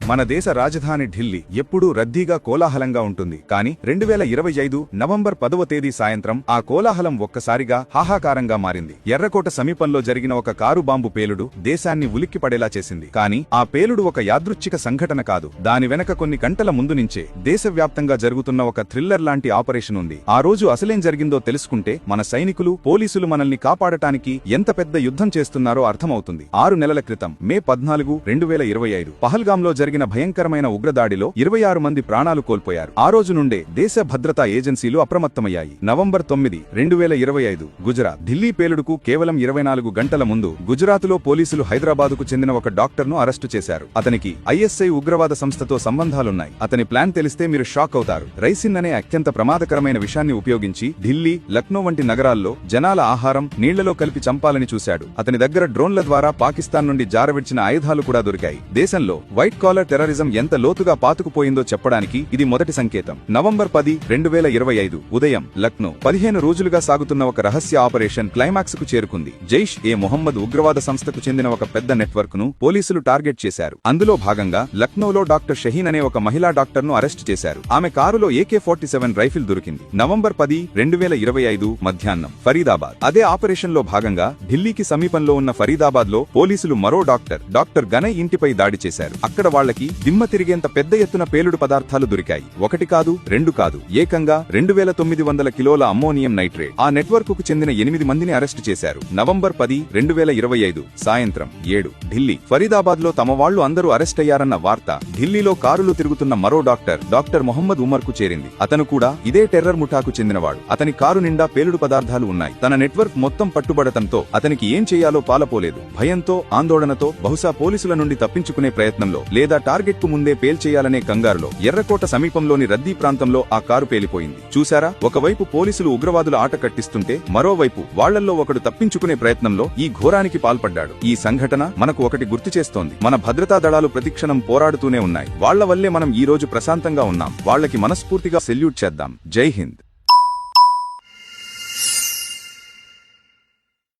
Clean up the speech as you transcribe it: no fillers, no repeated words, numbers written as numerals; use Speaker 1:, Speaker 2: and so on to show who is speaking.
Speaker 1: మన దేశ రాజధాని ఢిల్లీ ఎప్పుడూ రద్దీగా కోలాహలంగా ఉంటుంది. కానీ 2025 నవంబర్ 10వ తేదీ సాయంత్రం ఆ కోలాహలం ఒక్కసారిగా హాహాకారంగా మారింది. ఎర్రకోట సమీపంలో జరిగిన ఒక కారు బాంబు పేలుడు దేశాన్ని ఉలిక్కిపడేలా చేసింది. కానీ ఆ పేలుడు ఒక యాదృచ్ఛిక సంఘటన కాదు. దాని వెనక కొన్ని గంటల ముందు నుంచే దేశవ్యాప్తంగా జరుగుతున్న ఒక థ్రిల్లర్ లాంటి ఆపరేషన్ ఉంది. ఆ రోజు అసలేం జరిగిందో తెలుసుకుంటే మన సైనికులు, పోలీసులు మనల్ని కాపాడటానికి ఎంత పెద్ద యుద్ధం చేస్తున్నారో అర్థమవుతుంది. 6 నెలల క్రితం మే 14, 2025 పహల్గాంలో జరిగిన భయంకరమైన ఉగ్రదాడిలో 26 మంది ప్రాణాలు కోల్పోయారు. ఆ రోజు నుండే దేశ భద్రతా ఏజెన్సీలు అప్రమత్తమయ్యాయి. నవంబర్ 9, 2025 గుజరాత్ ఢిల్లీ పేలుడుకు కేవలం 24 గంటల ముందు గుజరాత్లో పోలీసులు హైదరాబాదుకు చెందిన ఒక డాక్టర్ను అరెస్టు చేశారు. అతనికి ISI ఉగ్రవాద సంస్థతో సంబంధాలున్నాయి. అతని ప్లాన్ తెలిస్తే మీరు షాక్ అవుతారు. రైసిన్ అనే అత్యంత ప్రమాదకరమైన విషాన్ని ఉపయోగించి ఢిల్లీ, లక్నో వంటి నగరాల్లో జనాల ఆహారం, నీళ్లలో కలిపి చంపాలని చూశాడు. అతని దగ్గర డ్రోన్ల ద్వారా పాకిస్తాన్ నుండి జారవిడ్చిన ఆయుధాలు కూడా దొరికాయి. దేశంలో వైట్ కాలర్ టెర్రరిజం ఎంత లోతుగా పాతుకుపోయిందో చెప్పడానికి ఇది మొదటి సంకేతం. నవంబర్ 10, 2025 ఉదయం లక్నో 15 రోజులుగా సాగుతున్న ఒక రహస్య ఆపరేషన్ క్లైమాక్స్ కు చేరుకుంది. జైష్ ఏ మొహమ్మద్ ఉగ్రవాద సంస్థకు చెందిన ఒక పెద్ద నెట్వర్క్ ను పోలీసులు టార్గెట్ చేశారు. అందులో భాగంగా లక్నోలో డాక్టర్ షహీన్ అనే ఒక మహిళా డాక్టర్ ను అరెస్ట్ చేశారు. ఆమె కారులో AK-47 రైఫిల్ దొరికింది. నవంబర్ 10, 2025 మధ్యాహ్నం ఫరీదాబాద్ అదే ఆపరేషన్ లో భాగంగా ఢిల్లీకి సమీపంలో ఉన్న ఫరీదాబాద్ లో పోలీసులు మరో డాక్టర్ గనయ్ ఇంటిపై దాడి చేశారు. అక్కడ వాళ్లకి దిమ్మ తిరిగేంత పెద్ద ఎత్తున పేలుడు పదార్థాలు దొరికాయి. 1 కాదు, 2 కాదు, ఏకంగా 2900 కిలోల అమ్మోనియం నైట్రేట్. ఆ నెట్వర్క్ కు చెందిన 8 మందిని అరెస్టు చేశారు. నవంబర్ 10, 2025 సాయంత్రం 7 ఢిల్లీ ఫరీదాబాద్ లో తమ వాళ్లు అందరూ అరెస్ట్ అయ్యారన్న వార్త ఢిల్లీలో కారులు తిరుగుతున్న మరో డాక్టర్ మొహమ్మద్ ఉమర్ కు చేరింది. అతను కూడా ఇదే టెర్రర్ ముఠాకు చెందినవాడు. అతని కారు నిండా పేలుడు పదార్థాలు ఉన్నాయి. తన నెట్వర్క్ మొత్తం పట్టుబడటంతో అతనికి ఏం చేయాలో పాలపోలేదు. భయంతో, ఆందోళనతో, బహుశా పోలీసుల నుండి తప్పించుకునే ప్రయత్నంలో లేదా టార్గెట్ కు ముందే పేల్చేయాలనే కంగారులో ఎర్రకోట సమీపంలోని రద్దీ ప్రాంతంలో ఆ కారు పేలిపోయింది. చూశారా, ఒకవైపు పోలీసులు ఉగ్రవాదుల ఆట కట్టిస్తుంటే మరోవైపు వాళ్లల్లో ఒకడు తప్పించుకునే ప్రయత్నంలో ఈ ఘోరానికి పాల్పడ్డాడు. ఈ సంఘటన మనకు ఒకటి గుర్తు చేస్తోంది. మన భద్రతా దళాలు ప్రతిక్షణం పోరాడుతూనే ఉన్నాయి. వాళ్ల వల్లే మనం ఈ రోజు ప్రశాంతంగా ఉన్నాం. వాళ్లకి మనస్ఫూర్తిగా సెల్యూట్ చేద్దాం. జై హింద్.